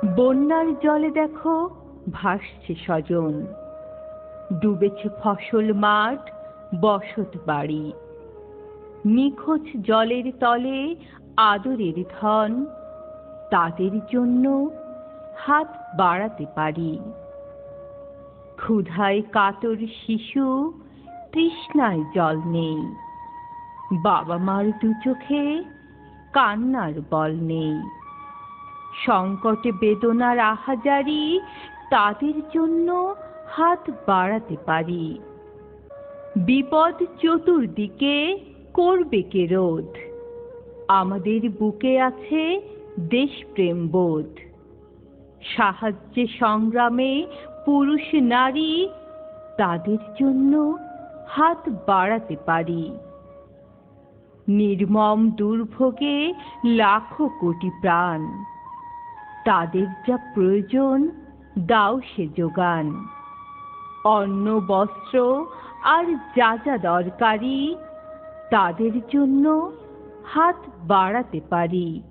বন্যার জলে দেখো ভাসছে স্বজন, ডুবেছে ফসল মাঠ, বসত বাড়ি। নিখোঁজ জলের তলে আদরের ধন, তাদের জন্য হাত বাড়াতে পারি। ক্ষুধায় কাতর শিশু, তৃষ্ণায় জল নেই, বাবা মার দু চোখে কান্নার বল নেই। সংকটে বেদনার আহাজারি, তাদের জন্য হাত বাড়াতে পারি। বিপদ চতুর্দিকে, করবে কে রোধ? আমাদের বুকে আছে দেশপ্রেম বোধ। সাহায্যে সংগ্রামে পুরুষ নারী, তাদের জন্য হাত বাড়াতে পারি। নির্মম দুর্ভোগে লাখো কোটি প্রাণ, তাদের যা প্রয়োজন দাও সে যোগান। অন্ন বস্ত্র আর যা যা দরকারি, তাদের জন্য হাত বাড়াতে পারি।